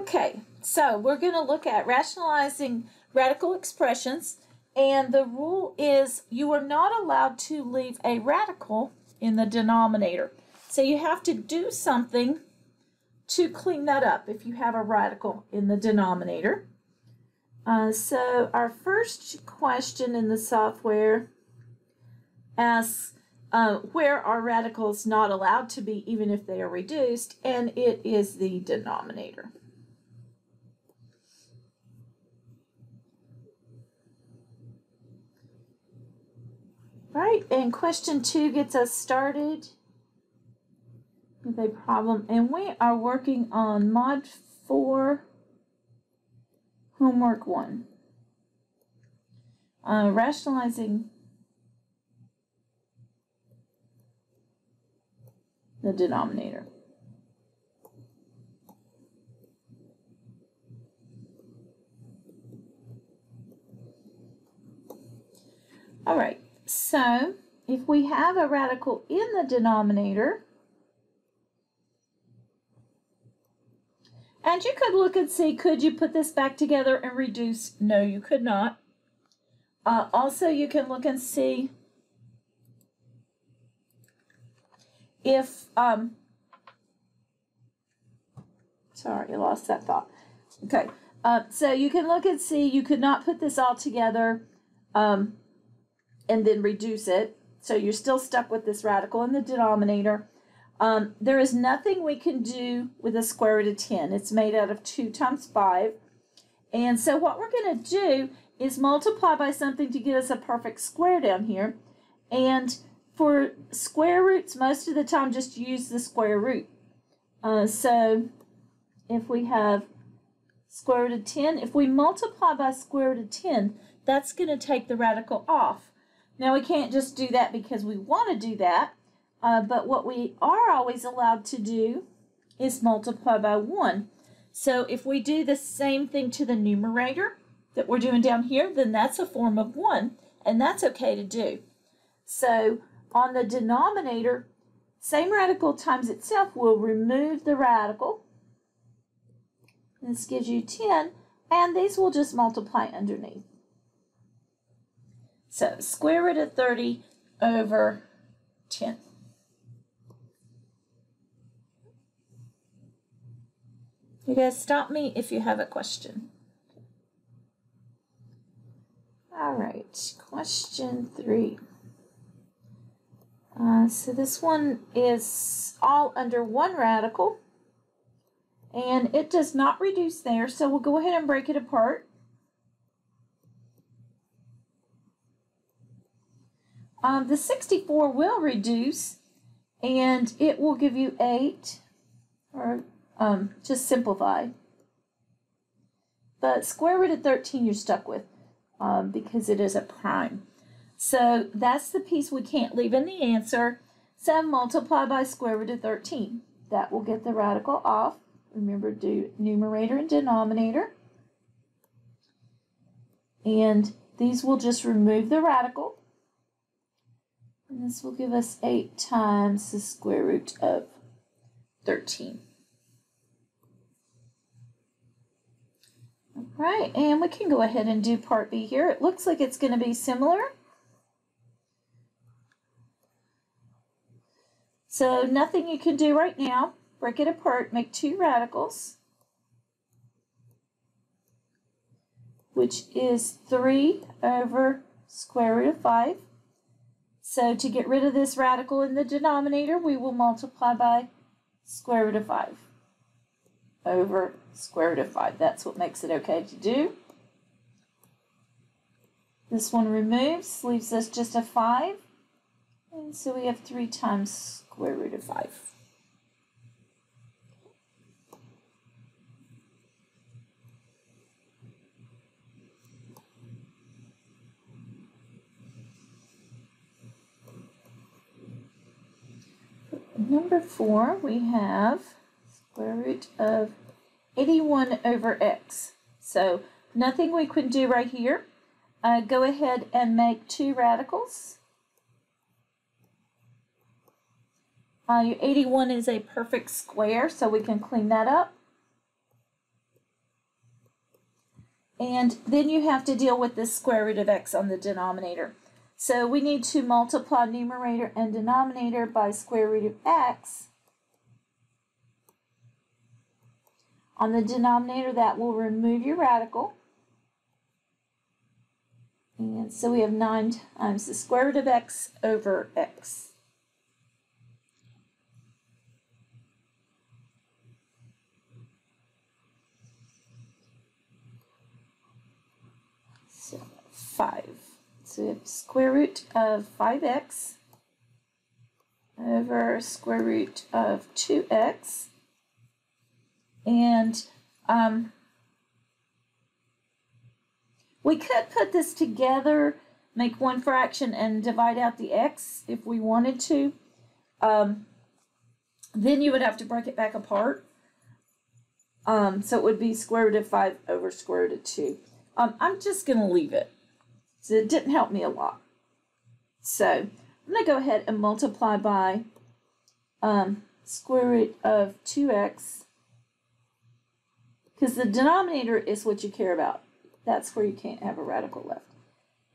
Okay, so we're going to look at rationalizing radical expressions, and the rule is you are not allowed to leave a radical in the denominator. So you have to do something to clean that up if you have a radical in the denominator. So our first question in the software asks where are radicals not allowed to be even if they are reduced, and it is the denominator. Right, and question 2 gets us started with a problem, and we are working on Mod 4, Homework 1. Rationalizing the denominator. All right. So, if we have a radical in the denominator, and you could look and see, could you put this back together and reduce? No, you could not. Also, you can look and see if, sorry, I lost that thought. Okay, so you can look and see, you could not put this all together, and then reduce it. So you're still stuck with this radical in the denominator. There is nothing we can do with a square root of 10. It's made out of 2 times 5. And so what we're going to do is multiply by something to get us a perfect square down here. And for square roots, most of the time just use the square root. So if we have square root of 10, if we multiply by square root of 10, that's going to take the radical off. Now, we can't just do that because we want to do that, but what we are always allowed to do is multiply by 1. So if we do the same thing to the numerator that we're doing down here, then that's a form of 1, and that's okay to do. So on the denominator, same radical times itself will remove the radical. This gives you 10, and these will just multiply underneath. So, square root of 30 over 10. You guys stop me if you have a question. All right, question 3. So this one is all under 1 radical, and it does not reduce there, so we'll go ahead and break it apart. The 64 will reduce, and it will give you 8, or just simplify. But square root of 13 you're stuck with because it is a prime. So that's the piece we can't leave in the answer. So multiply by square root of 13. That will get the radical off. Remember, do numerator and denominator. And these will just remove the radical. And this will give us 8 times the square root of 13. All right, and we can go ahead and do part B here. It looks like it's going to be similar. So nothing you can do right now. Break it apart, make 2 radicals, which is 3 over square root of 5. So to get rid of this radical in the denominator, we will multiply by square root of 5 over square root of 5. That's what makes it okay to do. This one removes, leaves us just a 5. And so we have 3 times square root of 5. Number 4, we have square root of 81 over x. So nothing we could do right here. Go ahead and make 2 radicals. Your 81 is a perfect square, so we can clean that up. And then you have to deal with the square root of x on the denominator. So we need to multiply numerator and denominator by square root of x. On the denominator, that will remove your radical. And so we have 9 times the square root of x over x. So 5. So we have square root of 5x over square root of 2x. And we could put this together, make one fraction, and divide out the x if we wanted to. Then you would have to break it back apart. So it would be square root of 5 over square root of 2. I'm just going to leave it. So it didn't help me a lot. So I'm going to go ahead and multiply by square root of 2x. Because the denominator is what you care about. That's where you can't have a radical left.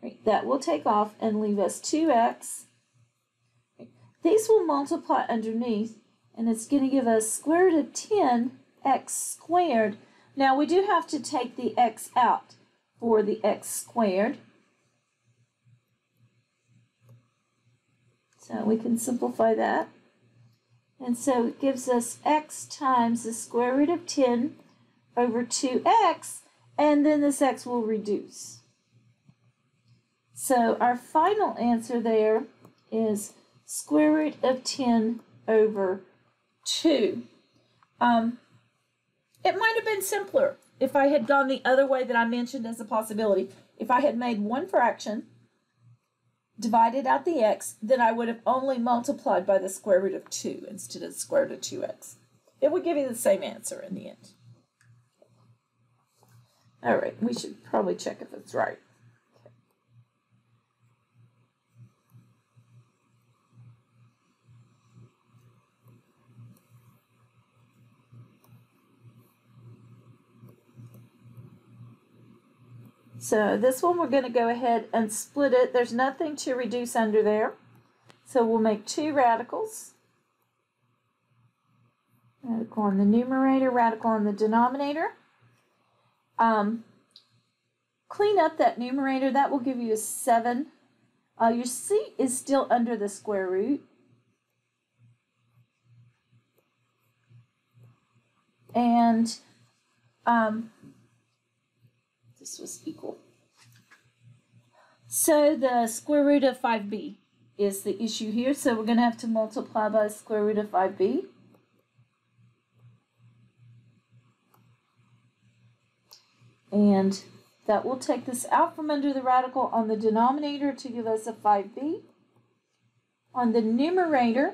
Right, that will take off and leave us 2x. Right, these will multiply underneath, and it's going to give us square root of 10x squared. Now, we do have to take the x out for the x squared. So we can simplify that. And so it gives us x times the square root of 10 over 2x, and then this x will reduce. So our final answer there is square root of 10 over 2. It might have been simpler if I had gone the other way that I mentioned as a possibility. If I had made one fraction, divided out the x, then I would have only multiplied by the square root of 2 instead of the square root of 2x. It would give you the same answer in the end. All right, we should probably check if it's right. Okay. So this one we're going to go ahead and split it. There's nothing to reduce under there. So we'll make 2 radicals. Radical on the numerator, radical on the denominator. Clean up that numerator. That will give you a 7. Your c is still under the square root. And this was equal. So the square root of 5b is the issue here. So we're going to have to multiply by the square root of 5b. And that will take this out from under the radical on the denominator to give us a 5b. On the numerator,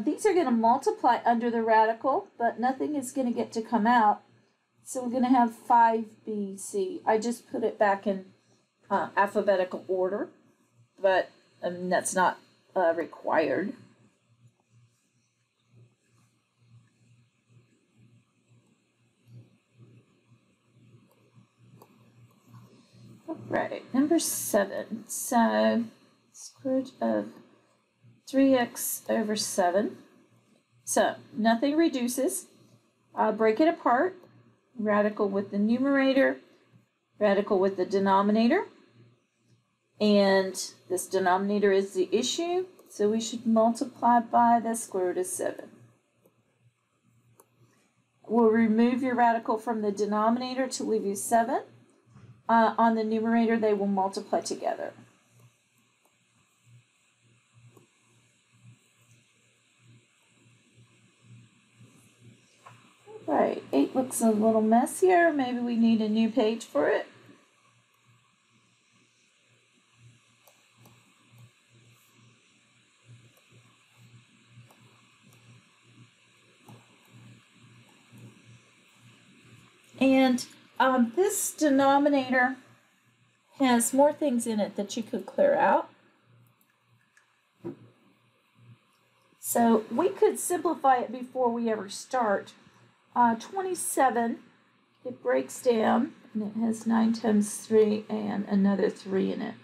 these are going to multiply under the radical, but nothing is going to get to come out. So we're going to have 5bc. I just put it back in alphabetical order, but that's not required. Right, number 7. So, square root of 3x over 7. So, nothing reduces. Break it apart. Radical with the numerator, radical with the denominator. And this denominator is the issue, so we should multiply by the square root of 7. We'll remove your radical from the denominator to leave you 7. On the numerator, they will multiply together. Right, 8 looks a little messier. Maybe we need a new page for it. And this denominator has more things in it that you could clear out. So we could simplify it before we ever start. 27 it breaks down, and it has 9 times 3 and another 3 in it.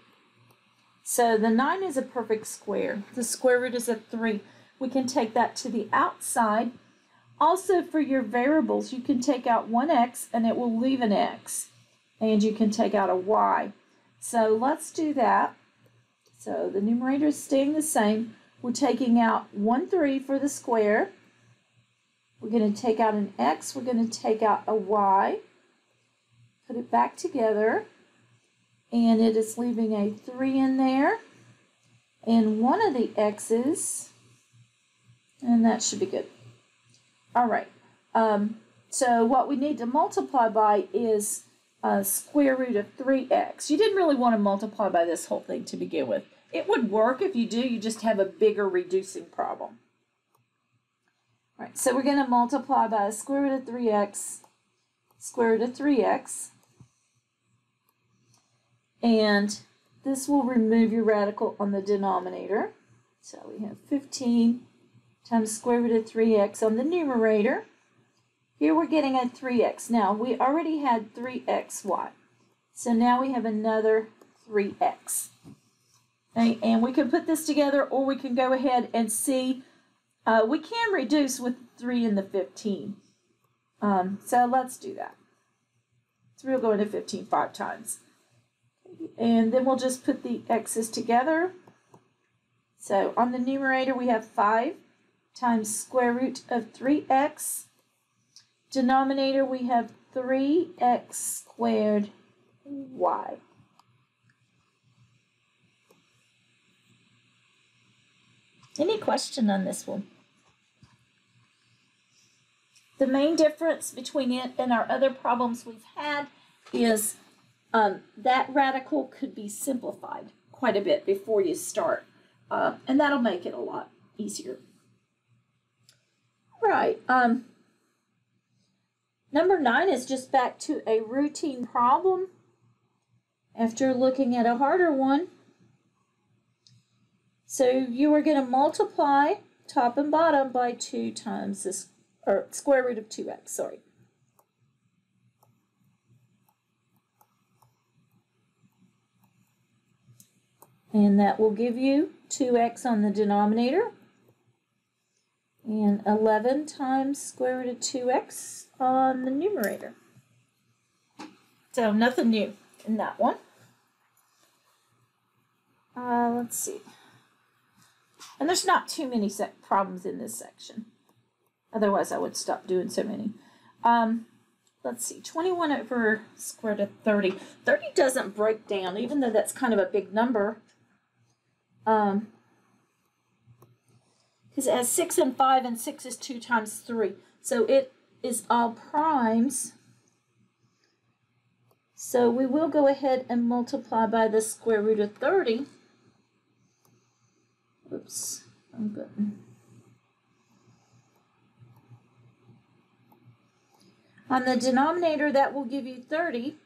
So the 9 is a perfect square. The square root is a 3. We can take that to the outside. Also, for your variables, you can take out one x and it will leave an x. And you can take out a y. So let's do that. So the numerator is staying the same. We're taking out 1, 3 for the square. We're going to take out an x. We're going to take out a y. Put it back together. And it is leaving a 3 in there. And one of the x's. And that should be good. All right. So what we need to multiply by is square root of 3x. You didn't really want to multiply by this whole thing to begin with. It would work if you do. You just have a bigger reducing problem. All right. So we're going to multiply by square root of 3x, square root of 3x. And this will remove your radical on the denominator. So we have 15 times square root of 3x on the numerator. Here we're getting a 3x. Now, we already had 3xy. So now we have another 3x. Okay, and we can put this together, or we can go ahead and see. We can reduce with 3 in the 15. So let's do that. 3 will go into 15 5 times. And then we'll just put the x's together. So on the numerator, we have 5 times square root of 3x. Denominator, we have 3x squared y. Any question on this one? The main difference between it and our other problems we've had is that radical could be simplified quite a bit before you start. And that'll make it a lot easier. Right. Number 9 is just back to a routine problem after looking at a harder one. So you are going to multiply top and bottom by 2 times this, or square root of 2x, sorry. And that will give you 2x on the denominator and 11 times square root of 2x on the numerator. So nothing new in that one. Let's see. And there's not too many problems in this section. Otherwise, I would stop doing so many. Let's see. 21 over square root of 30. 30 doesn't break down, even though that's kind of a big number. Because it has 6 and 5, and 6 is 2 times 3. So it is all primes. So we will go ahead and multiply by the square root of 30. Oops, wrong button. On the denominator, that will give you 30.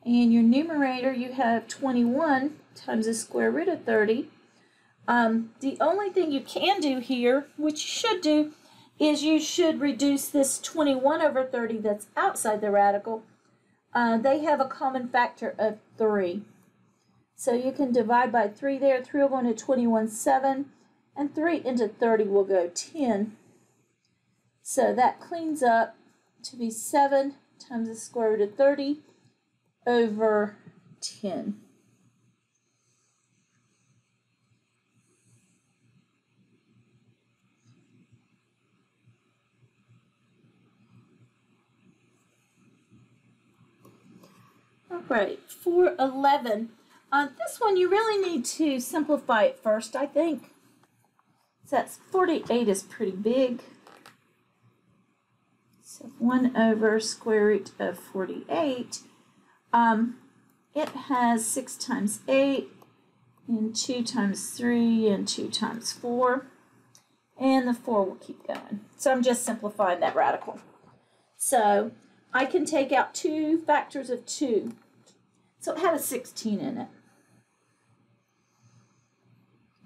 And your numerator, you have 21 times the square root of 30. The only thing you can do here, which you should do, is you should reduce this 21 over 30 that's outside the radical. They have a common factor of 3. So you can divide by 3 there. 3 will go into 21, 7. And 3 into 30 will go 10. So that cleans up to be 7 times the square root of 30 over 10. All right, for 11, this one you really need to simplify it first, I think. So that's 48 is pretty big. So 1 over square root of 48. It has 6 times 8, and 2 times 3, and 2 times 4. And the 4 will keep going. So I'm just simplifying that radical. So I can take out 2 factors of 2. So it had a 16 in it.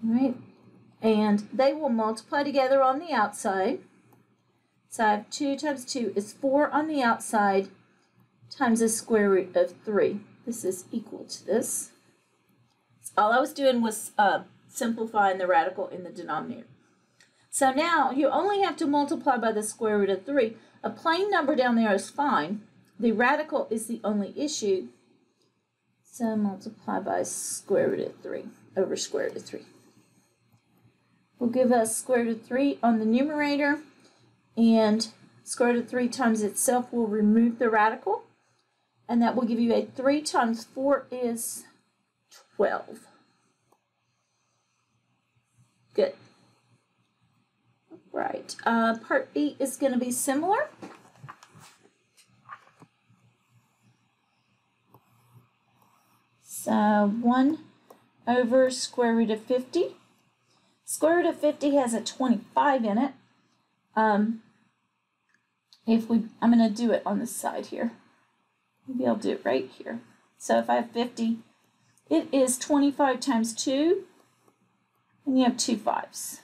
All right. And they will multiply together on the outside. So I have 2 times 2 is 4 on the outside times the square root of 3. This is equal to this. All I was doing was simplifying the radical in the denominator. So now you only have to multiply by the square root of 3. A plain number down there is fine. The radical is the only issue. So multiply by square root of 3 over square root of 3. Will give us square root of 3 on the numerator, and square root of 3 times itself will remove the radical, and that will give you a 3 times 4 is 12. Good. Right. Part B is going to be similar. So 1 over square root of 50. Square root of 50 has a 25 in it. I'm going to do it on the side here. Maybe I'll do it right here. So if I have 50, it is 25 times 2, and you have 2 5s.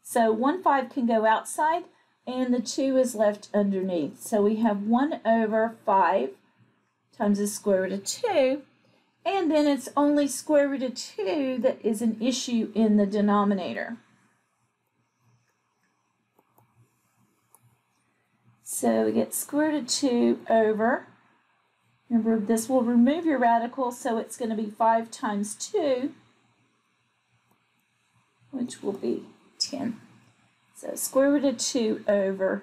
So 1 5 can go outside, and the 2 is left underneath. So we have 1 over 5 times the square root of 2, and then it's only square root of 2 that is an issue in the denominator. So we get square root of 2 over, remember this will remove your radical, so it's going to be 5 times 2, which will be 10. So square root of 2 over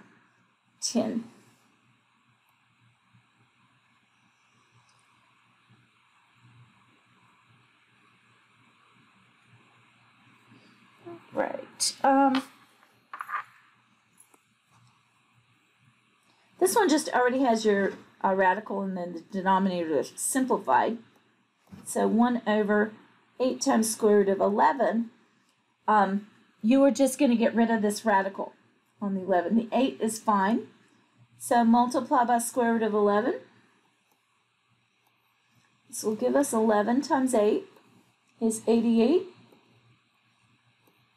10. Right. This one just already has your radical and then the denominator simplified. So 1 over 8 times square root of 11. You are just going to get rid of this radical on the 11. The 8 is fine. So multiply by square root of 11. This will give us 11 times 8 is 88.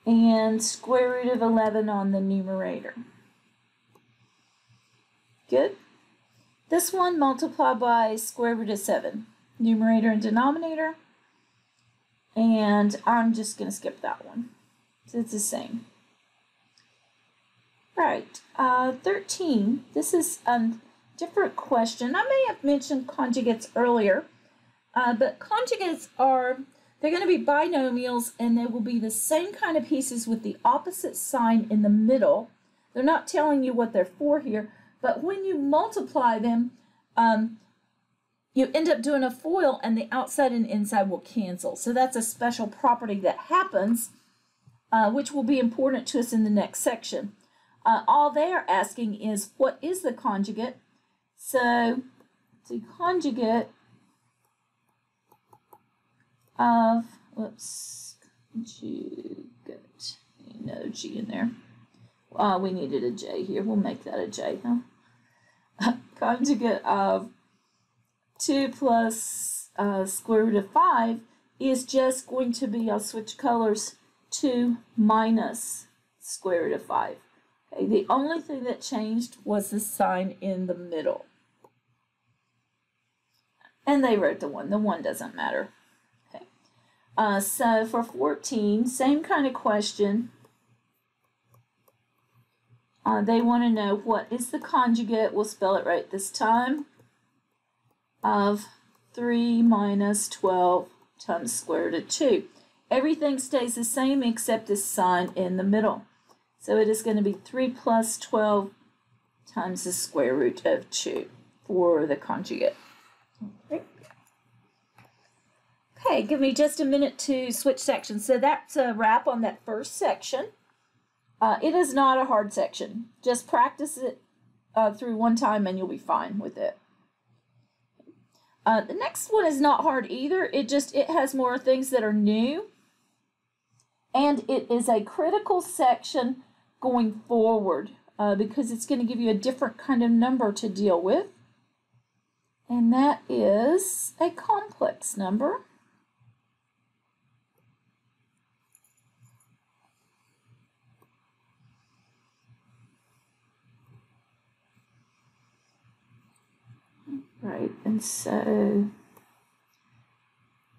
And square root of 11 on the numerator. Good. This one multiply by square root of 7. Numerator and denominator. And I'm just going to skip that one. So it's the same. Right. 13. This is a different question. I may have mentioned conjugates earlier. But conjugates are... they're going to be binomials, and they will be the same kind of pieces with the opposite sign in the middle. They're not telling you what they're for here, but when you multiply them, you end up doing a FOIL, and the outside and inside will cancel. So that's a special property that happens, which will be important to us in the next section. All they are asking is, what is the conjugate? So the conjugate of, conjugate, no G in there. We needed a J here. We'll make that a J, huh? Conjugate of 2 plus square root of 5 is just going to be, I'll switch colors, 2 minus square root of 5. Okay, the only thing that changed was the sign in the middle. And they wrote the 1. The 1 doesn't matter. So for 14, same kind of question. They want to know what is the conjugate, we'll spell it right this time, of 3 minus 12 times square root of 2. Everything stays the same except this sign in the middle. So it is going to be 3 plus 12 times the square root of 2 for the conjugate. Okay. Okay, give me just a minute to switch sections. So that's a wrap on that first section. It is not a hard section. Just practice it through one time and you'll be fine with it. The next one is not hard either. It has more things that are new. And it is a critical section going forward because it's going to give you a different kind of number to deal with. And that is a complex number. and so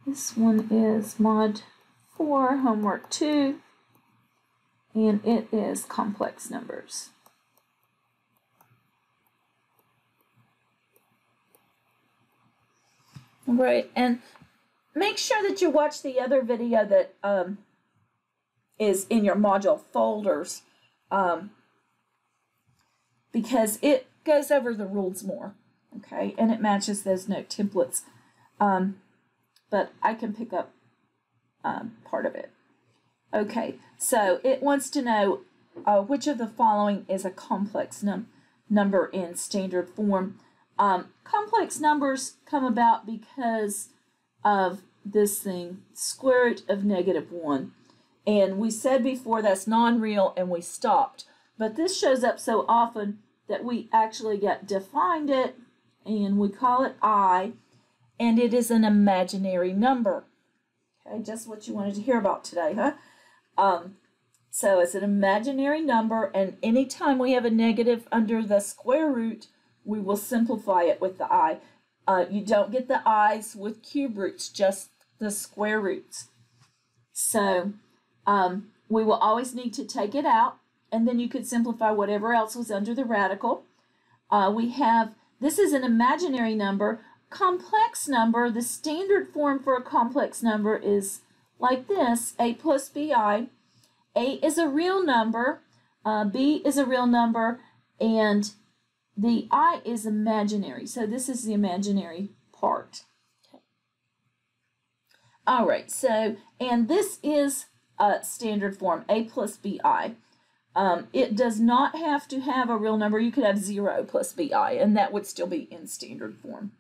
this one is Mod 4, Homework 2, and it is complex numbers. Right, and make sure that you watch the other video that is in your module folders, because it goes over the rules more, okay, and it matches those note templates, but I can pick up part of it. Okay, so it wants to know which of the following is a complex number in standard form. Complex numbers come about because of this thing, square root of -1. And we said before that's non-real and we stopped. But this shows up so often that we actually defined it and we call it I, and it is an imaginary number. Okay, just what you wanted to hear about today, huh? So it's an imaginary number, and anytime we have a negative under the square root, we will simplify it with the I. You don't get the I's with cube roots, just the square roots. So we will always need to take it out, and then you could simplify whatever else was under the radical. This is an imaginary number. Complex number, the standard form for a complex number is like this, A plus BI. A is a real number, B is a real number, and the I is imaginary. So this is the imaginary part. Okay. All right, so, and this is standard form, A plus BI. It does not have to have a real number. You could have 0 plus BI, and that would still be in standard form.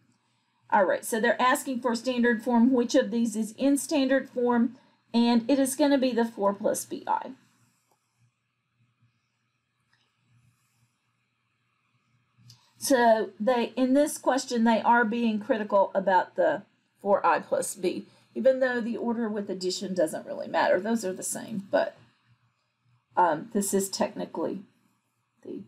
All right, so they're asking for standard form. Which of these is in standard form? And it is going to be the 4 plus BI. So in this question, they are being critical about the 4I plus B, even though the order with addition doesn't really matter. Those are the same, but this is technically the...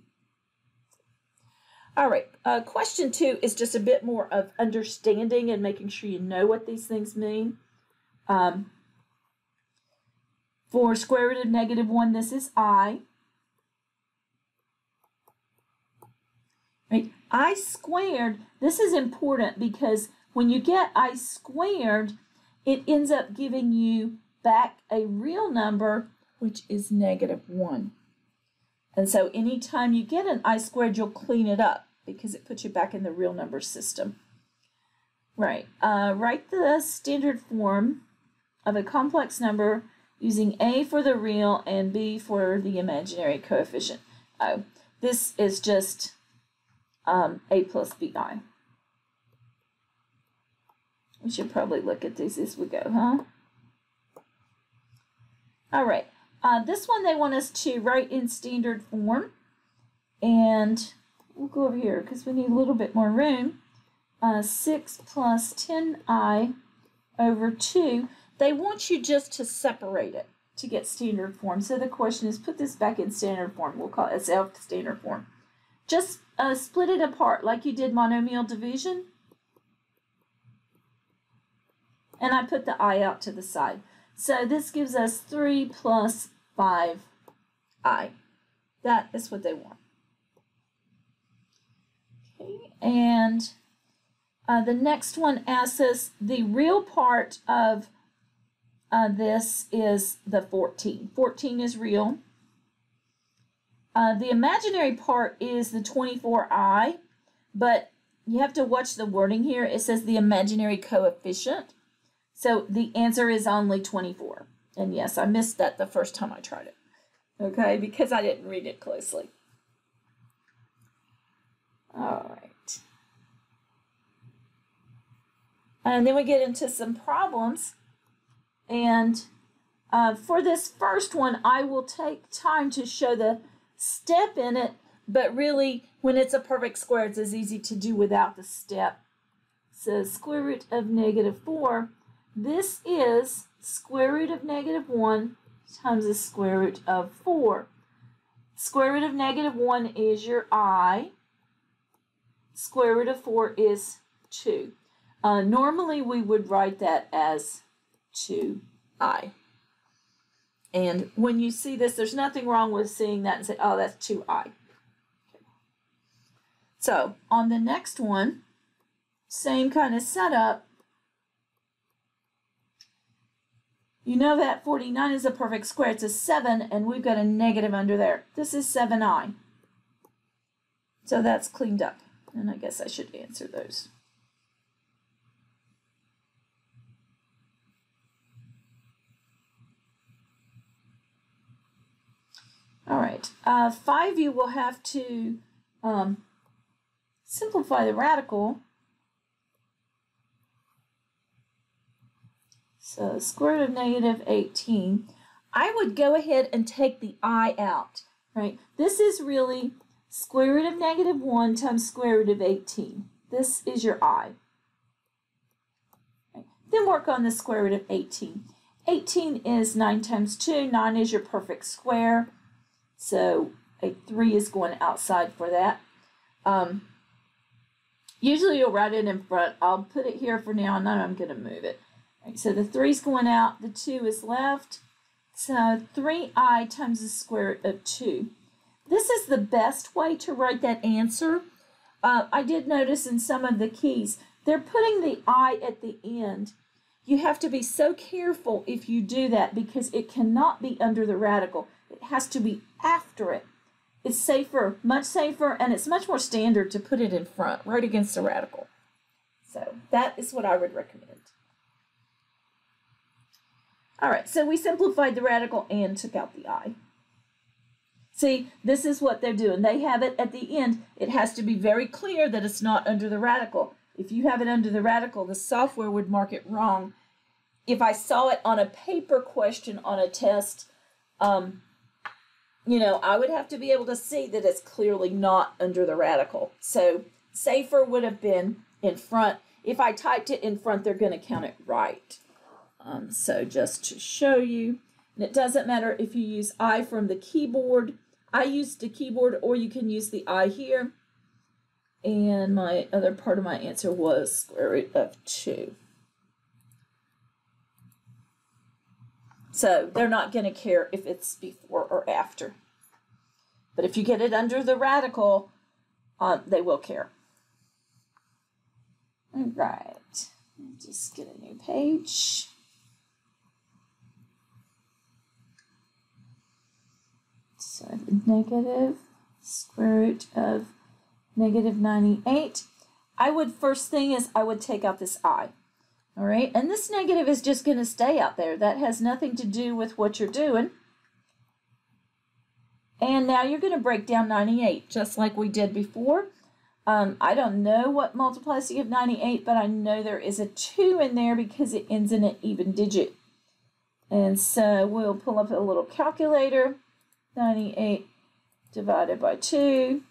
All right, question 2 is just a bit more of understanding and making sure you know what these things mean. For square root of -1, this is I. Right? I squared, this is important because when you get I squared, it ends up giving you back a real number, which is -1. And so anytime you get an I squared, you'll clean it up because it puts you back in the real number system. Right. Write the standard form of a complex number using A for the real and B for the imaginary coefficient. Oh, this is just A plus BI. We should probably look at these as we go, huh? All right. This one they want us to write in standard form. And we'll go over here because we need a little bit more room. 6 plus 10I over 2. They want you just to separate it to get standard form. So the question is, put this back in standard form. We'll call it SF standard form. Just split it apart like you did monomial division. And I put the I out to the side. So this gives us 3 plus 5I. That is what they want. Okay, and the next one asks us the real part of this is the 14. 14 is real. The imaginary part is the 24I, but you have to watch the wording here. It says the imaginary coefficient. So the answer is only 24. And yes, I missed that the first time I tried it. Okay, because I didn't read it closely. All right. And then we get into some problems. And for this first one, I will take time to show the step in it, but really, when it's a perfect square, it's as easy to do without the step. So square root of -4. This is square root of -1 times the square root of 4. Square root of -1 is your I. Square root of 4 is 2. Normally we would write that as 2i. And when you see this, there's nothing wrong with seeing that and say, oh, that's 2i. Okay. So on the next one, same kind of setup. You know that 49 is a perfect square. It's a 7, and we've got a negative under there. This is 7i. So that's cleaned up. And I guess I should answer those. All right. 5, you will have to simplify the radical. So square root of negative 18. I would go ahead and take the I out, right? This is really square root of negative 1 times square root of 18. This is your I. Right. Then work on the square root of 18. 18 is 9 times 2. 9 is your perfect square. So a 3 is going outside for that. Usually you'll write it in front. I'll put it here for now, and then I'm going to move it. Right, so the 3's going out, the 2 is left. So 3i times the square root of 2. This is the best way to write that answer. I did notice in some of the keys, they're putting the I at the end. You have to be so careful if you do that because it cannot be under the radical. It has to be after it. It's safer, much safer, and it's much more standard to put it in front, right against the radical. So that is what I would recommend. All right, so we simplified the radical and took out the I. See, this is what they're doing. They have it at the end. It has to be very clear that it's not under the radical. If you have it under the radical, the software would mark it wrong. If I saw it on a paper question on a test, you know, I would have to be able to see that it's clearly not under the radical. So safer would have been in front. If I typed it in front, they're going to count it right. So just to show you, and it doesn't matter if you use I from the keyboard. I used the keyboard, or you can use the I here. And my other part of my answer was square root of 2. So they're not going to care if it's before or after. But if you get it under the radical, they will care. All right. Just get a new page. So the negative square root of negative 98. I would, first thing is I would take out this I. All right, and this negative is just going to stay out there. That has nothing to do with what you're doing. And now you're going to break down 98, just like we did before. I don't know what multiplies to give 98, but I know there is a 2 in there because it ends in an even digit. And so we'll pull up a little calculator. 98 divided by 2.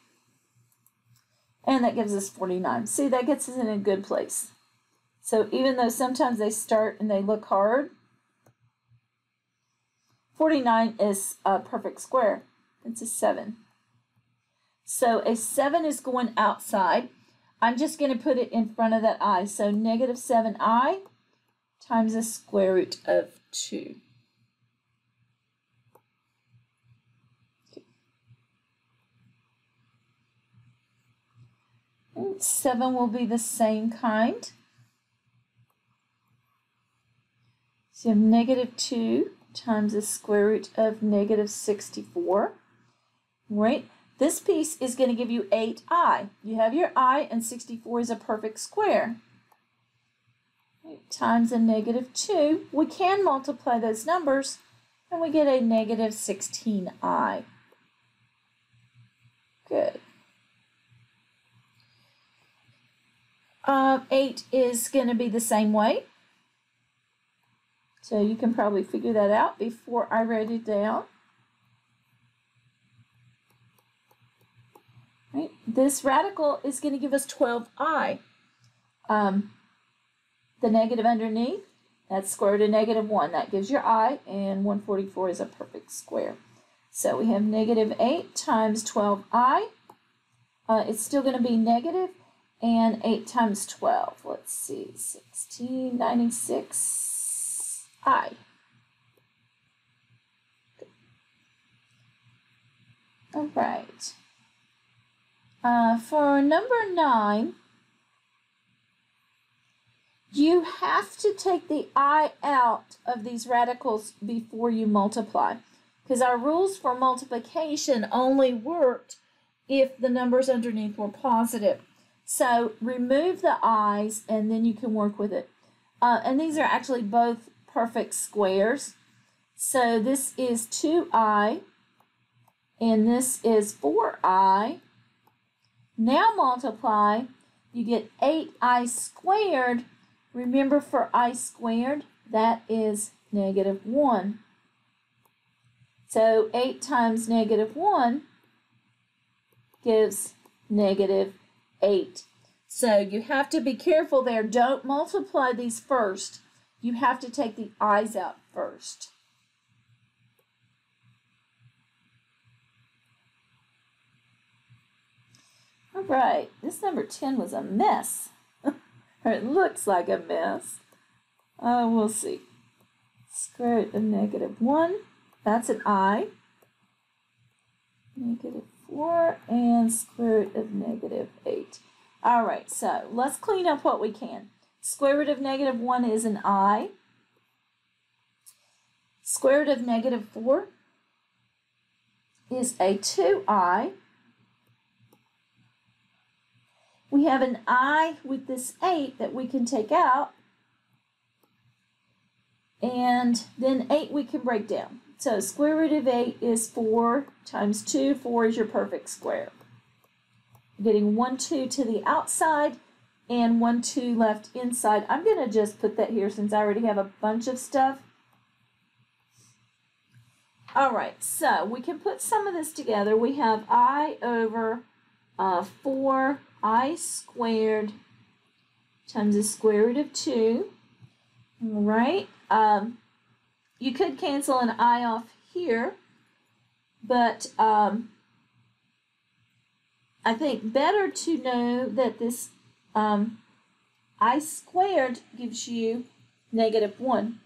And that gives us 49. See, that gets us in a good place. So even though sometimes they start and they look hard, 49 is a perfect square. It's a 7. So a 7 is going outside. I'm just going to put it in front of that I. So negative 7i times the square root of 2. And 7 will be the same kind. So you have negative 2 times the square root of negative 64. Right? This piece is going to give you 8i. You have your I, and 64 is a perfect square. Right, times a negative 2. We can multiply those numbers, and we get a negative 16i. Good. 8 is going to be the same way. So you can probably figure that out before I write it down. Right. This radical is going to give us 12i. The negative underneath, that's square root of negative 1. That gives your I, and 144 is a perfect square. So we have negative 8 times 12i. It's still going to be negative, and 8 times 12. Let's see, 1696i. All right. For number 9, you have to take the I out of these radicals before you multiply, because our rules for multiplication only worked if the numbers underneath were positive. So remove the i's and then you can work with it. And these are actually both perfect squares. So this is 2i and this is 4i. Now multiply, you get 8i squared. Remember, for I squared, that is -1. So 8 times -1 gives -8. So you have to be careful there. Don't multiply these first. You have to take the i's out first. All right, this number 10 was a mess. Or it looks like a mess. We'll see. Square root of -1. That's an I. -4 and square root of -8. All right, so let's clean up what we can. Square root of -1 is an I. Square root of -4 is a 2i. We have an I with this 8 that we can take out, and then 8 we can break down. So square root of 8 is 4 times 2. 4 is your perfect square. Getting 1, 2 to the outside and 1, 2 left inside. I'm going to just put that here since I already have a bunch of stuff. All right, so we can put some of this together. We have I over 4i squared times the square root of 2. All right. You could cancel an I off here, but I think better to know that this I squared gives you -1.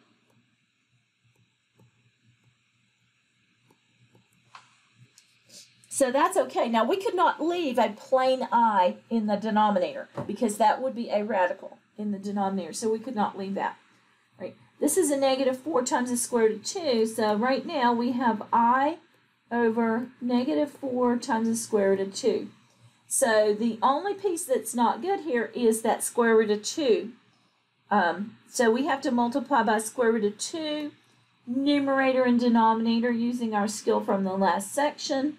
So that's okay. Now we could not leave a plain I in the denominator because that would be a radical in the denominator. So we could not leave that. Right. This is a -4 times the square root of 2. So right now we have I over -4 times the square root of 2. So the only piece that's not good here is that square root of 2. So we have to multiply by square root of 2, numerator and denominator, using our skill from the last section.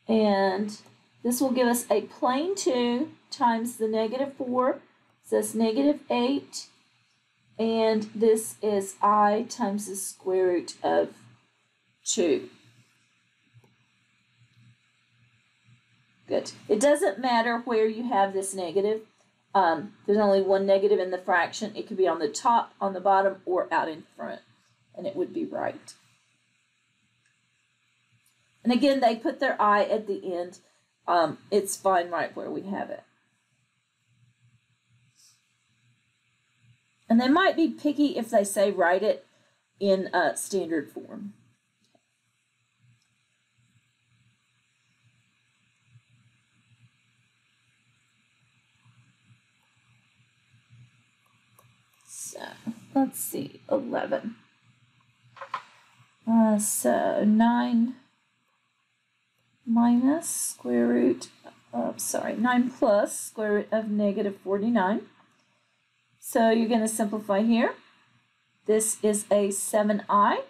And this will give us a plain 2 times the -4, so that's -8, and this is I times the square root of 2. Good. It doesn't matter where you have this negative. There's only one negative in the fraction. It could be on the top, on the bottom, or out in front, and it would be right. And again, they put their I at the end. It's fine right where we have it. And they might be picky if they say write it in standard form. So let's see, 11. So 9 minus square root, 9 plus square root of -49. So you're going to simplify here. This is a 7i.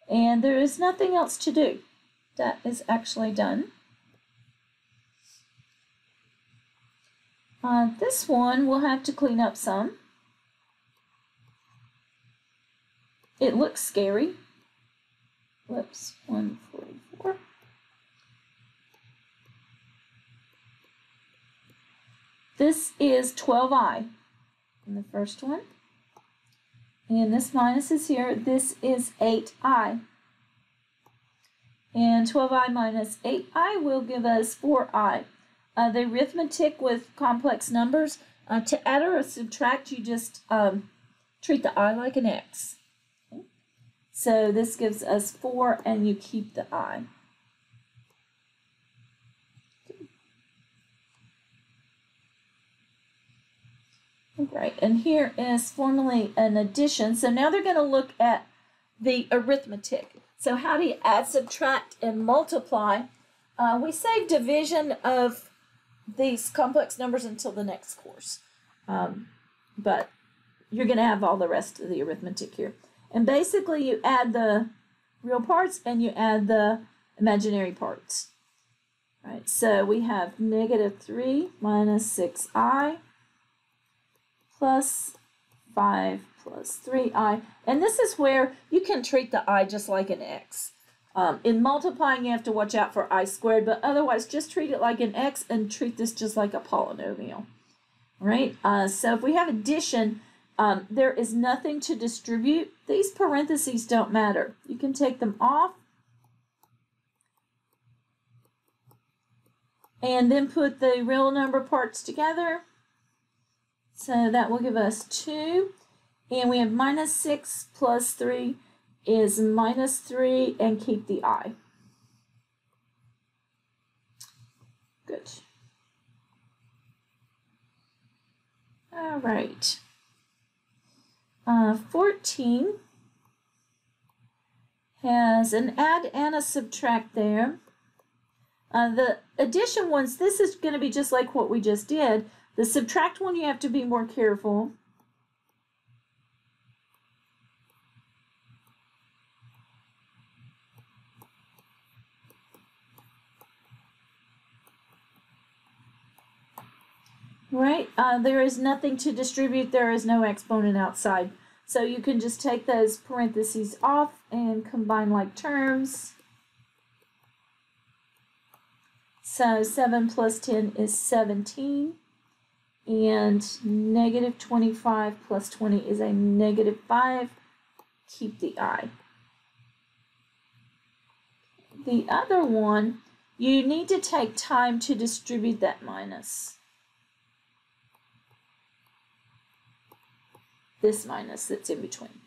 And there is nothing else to do. That is actually done. This one we'll have to clean up some. It looks scary. Whoops, 144. This is 12i in the first one. And this minus is here. This is 8i. And 12i minus 8i will give us 4i. The arithmetic with complex numbers, to add or subtract, you just treat the I like an X. Okay. So this gives us 4, and you keep the I. Right, and here is formally an addition. So now they're going to look at the arithmetic. So how do you add, subtract, and multiply? We save division of these complex numbers until the next course. But you're going to have all the rest of the arithmetic here. And basically you add the real parts and you add the imaginary parts. Right, so we have negative 3 minus 6i plus 5 plus 3i. And this is where you can treat the I just like an X. In multiplying, you have to watch out for I squared, but otherwise just treat it like an X and treat this just like a polynomial. Right? So if we have addition, there is nothing to distribute. These parentheses don't matter. You can take them off and then put the real number parts together. So that will give us 2. And we have minus 6 plus 3 is minus 3, and keep the I. Good. All right. 14 has an add and a subtract there. The addition ones, this is going to be just like what we just did. The subtract one, you have to be more careful. Right? There is nothing to distribute. There is no exponent outside. So you can just take those parentheses off and combine like terms. So 7 plus 10 is 17. And negative 25 plus 20 is a negative 5. Keep the I. The other one, you need to take time to distribute that minus. This minus that's in between.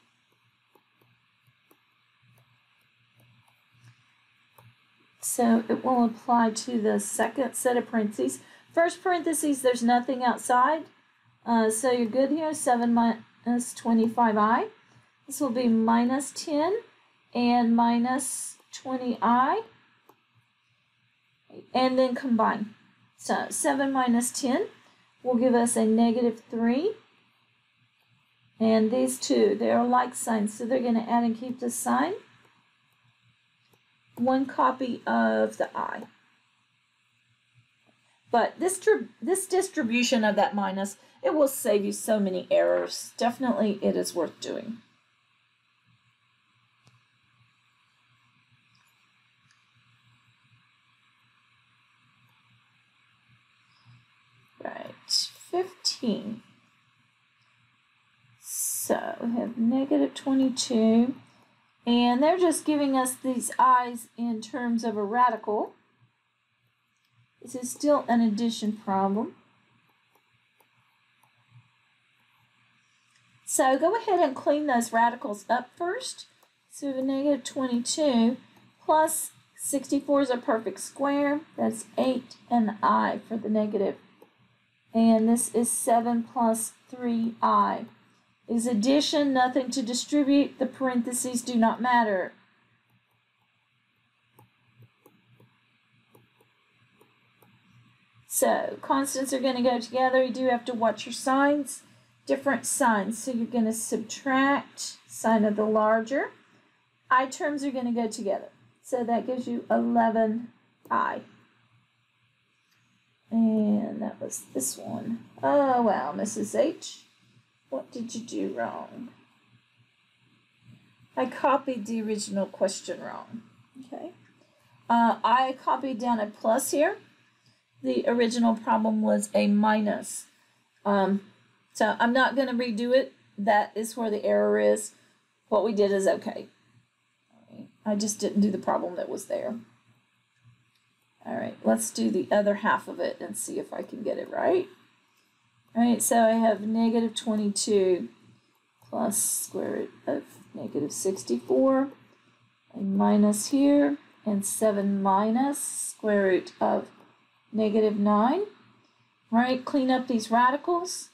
So it will apply to the second set of parentheses. First parentheses, there's nothing outside. So you're good here. 7 minus 25i. This will be minus 10 and minus 20i. And then combine. So 7 minus 10 will give us a negative 3. And these two, they are like signs, so they're going to add and keep the sign. One copy of the I. But this distribution of that minus, it will save you so many errors. Definitely it is worth doing. Right, 15. So we have negative 22, and they're just giving us these i's in terms of a radical. This is still an addition problem. So go ahead and clean those radicals up first. So we have a negative 22 plus 64 is a perfect square. That's 8 and I for the negative. And this is 7 plus 3i. Is addition, nothing to distribute. The parentheses do not matter. So constants are going to go together. You do have to watch your signs, different signs. So you're going to subtract sign of the larger. I terms are going to go together. So that gives you 11i. And that was this one. Oh, wow, Mrs. H. What did you do wrong? I copied the original question wrong. Okay. I copied down a plus here. The original problem was a minus. So I'm not going to redo it. That is where the error is. What we did is okay. All right. I just didn't do the problem that was there. All right, let's do the other half of it and see if I can get it right. All right, so I have negative 22 plus square root of negative 64, a minus here, and 7 minus square root of negative 9. All right, clean up these radicals.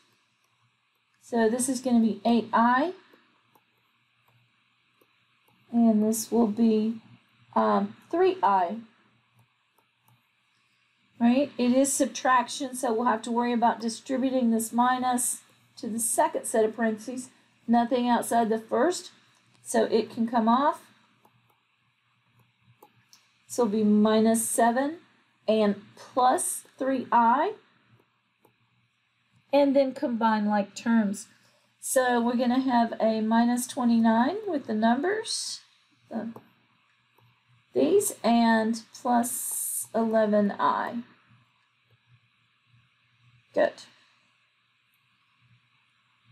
So this is going to be 8i, and this will be 3i. Right? It is subtraction, so we'll have to worry about distributing this minus to the second set of parentheses. Nothing outside the first, so it can come off. So it'll be minus 7 and plus 3i. And then combine like terms. So we're going to have a minus 29 with the numbers, these, and plus 11i. Good.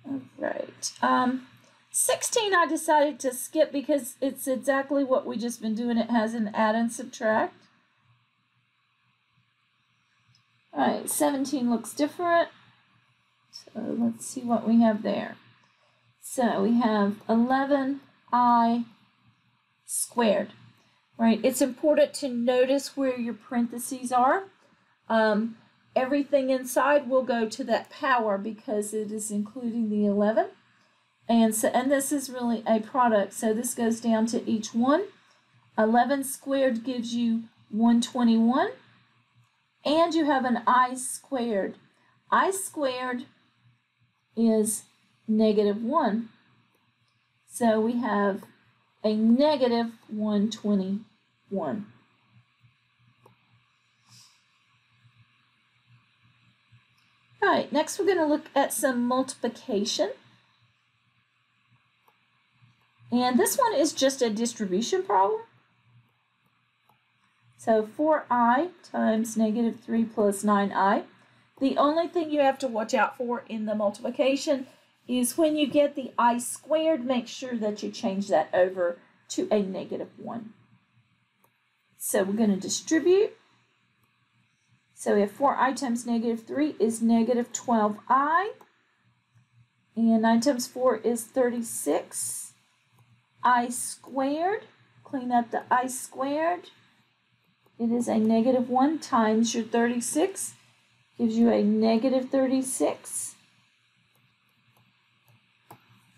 All right. 16 I decided to skip because it's exactly what we just been doing. It has an add and subtract. All right, 17 looks different. So let's see what we have there. So we have 11i squared, right? It's important to notice where your parentheses are. Everything inside will go to that power because it is including the 11. And this is really a product, so this goes down to each one. 11 squared gives you 121, and you have an I squared. I squared is negative 1. So we have a negative 121. All right, next we're going to look at some multiplication. And this one is just a distribution problem. So 4i times negative 3 plus 9i. The only thing you have to watch out for in the multiplication is when you get the I squared, make sure that you change that over to a negative 1. So we're going to distribute. So we have 4i times negative 3 is negative 12i. And 9 times 4 is 36. I squared, clean up the I squared. It is a negative 1 times your 36. Gives you a negative 36.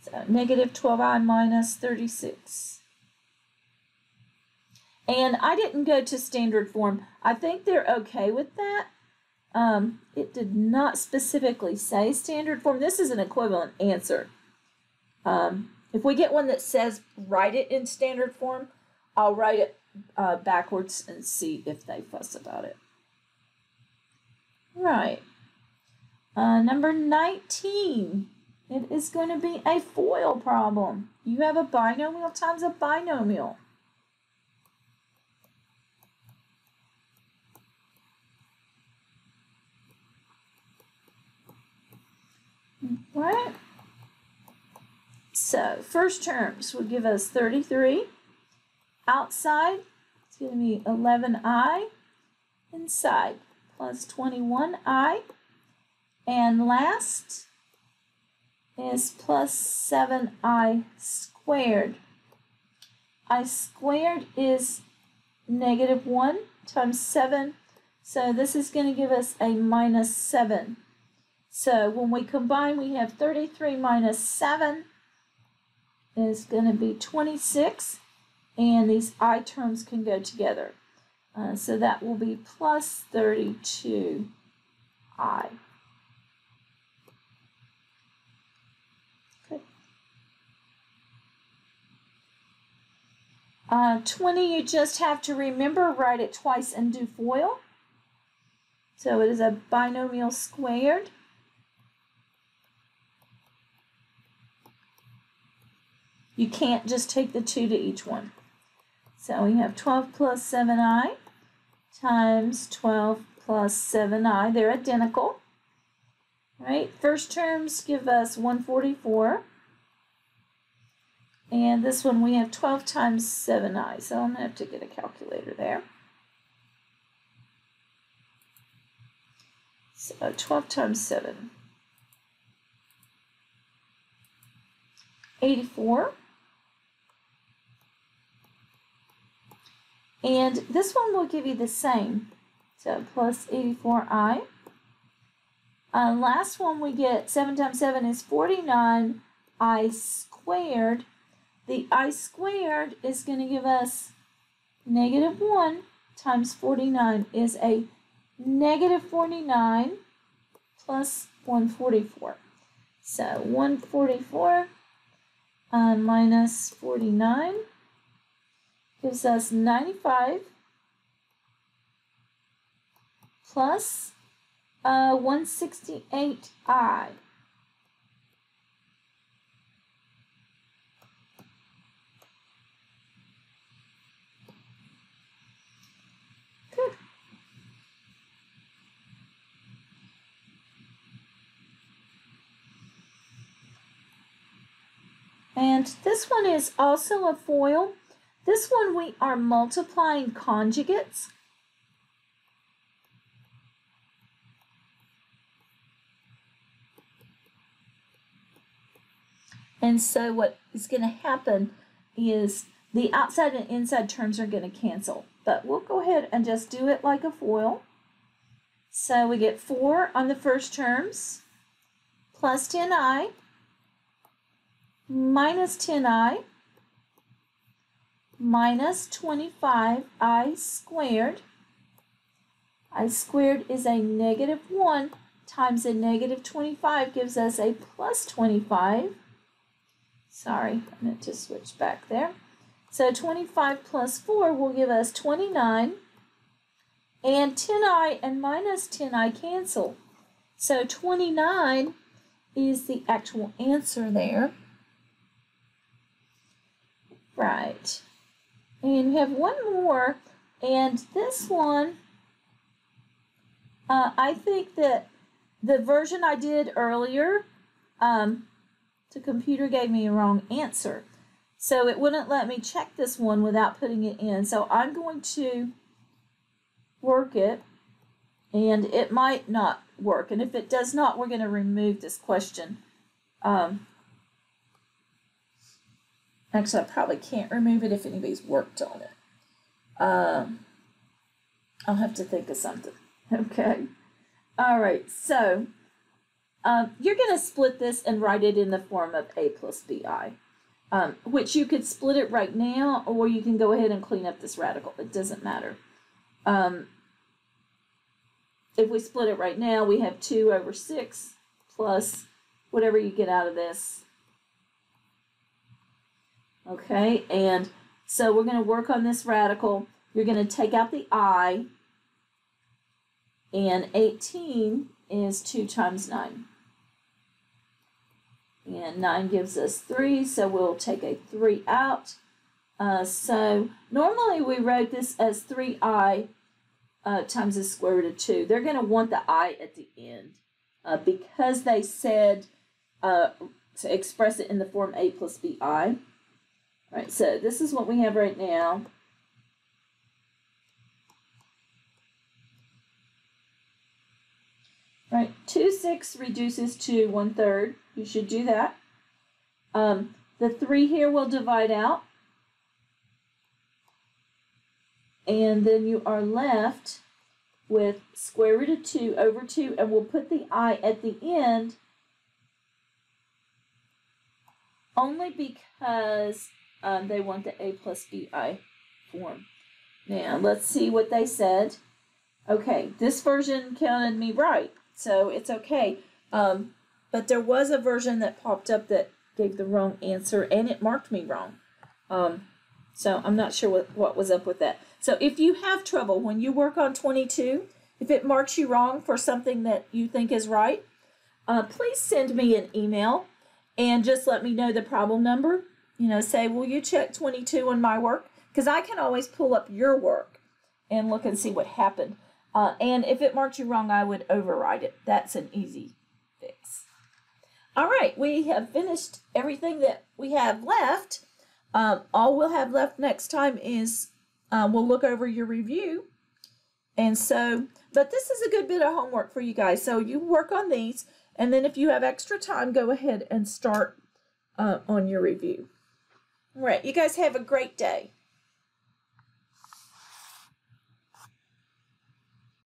So negative 12i minus 36. And I didn't go to standard form. I think they're okay with that. It did not specifically say standard form. This is an equivalent answer. If we get one that says write it in standard form, I'll write it backwards and see if they fuss about it. Right. Number 19. It is going to be a FOIL problem. You have a binomial times a binomial. Right. So first terms will give us 33. Outside, it's going to be 11i. Inside, plus 21i. And last is plus 7i squared. I squared is negative 1 times 7. So this is going to give us a minus 7. So when we combine, we have 33 minus 7 is going to be 26. And these I terms can go together. So that will be plus 32i. 20, you just have to remember, write it twice and do FOIL. So it is a binomial squared. You can't just take the 2 to each one. So we have 12 plus 7i times 12 plus 7i. They're identical. Right? First terms give us 144. And this one we have 12 times 7i. So I'm going to have to get a calculator there. So 12 times 7. 84. And this one will give you the same. So plus 84i. Last one we get 7 times 7 is 49i squared. The I squared is going to give us negative 1 times 49 is a negative 49 plus 144. So 144 minus 49 gives us 95 plus 168i. Good. And this one is also a FOIL. This one we are multiplying conjugates. And so what is going to happen is the outside and inside terms are going to cancel. But we'll go ahead and just do it like a FOIL. So we get 4 on the first terms plus 10i minus 10i minus 25i squared. I squared is a negative 1 times a negative 25 gives us a plus 25. Sorry, I meant to switch back there. So 25 plus 4 will give us 29. And 10i and minus 10i cancel. So 29 is the actual answer there. Right. And we have one more. And this one, I think that the version I did earlier, the computer gave me a wrong answer. So it wouldn't let me check this one without putting it in. So I'm going to work it, and it might not work. And if it does not, we're going to remove this question. Actually, I probably can't remove it if anybody's worked on it. I'll have to think of something. Okay. All right. So you're going to split this and write it in the form of a plus bi, which you could split it right now, or you can go ahead and clean up this radical. It doesn't matter. If we split it right now, we have 2 over 6 plus whatever you get out of this. Okay, and so we're going to work on this radical. You're going to take out the I, and 18 is 2 times 9. And 9 gives us 3, so we'll take a 3 out. So normally we wrote this as 3i times the square root of 2. They're going to want the I at the end because they said to express it in the form a plus bi. All right, so this is what we have right now. All right, 2 6 reduces to 1/3. You should do that. The 3 here will divide out. And then you are left with square root of 2 over 2, and we'll put the I at the end only because they want the a plus bi form. Now, let's see what they said. Okay, this version counted me right, so it's okay. But there was a version that popped up that gave the wrong answer, and it marked me wrong. So I'm not sure what was up with that. So if you have trouble when you work on 22, if it marks you wrong for something that you think is right, please send me an email and just let me know the problem number. You know, say, will you check 22 on my work? Because I can always pull up your work and look and see what happened. And if it marked you wrong, I would override it. That's an easy fix. All right, we have finished everything that we have left. All we'll have left next time is we'll look over your review. And so, but this is a good bit of homework for you guys. So you work on these, and then if you have extra time, go ahead and start on your review. All right, you guys have a great day.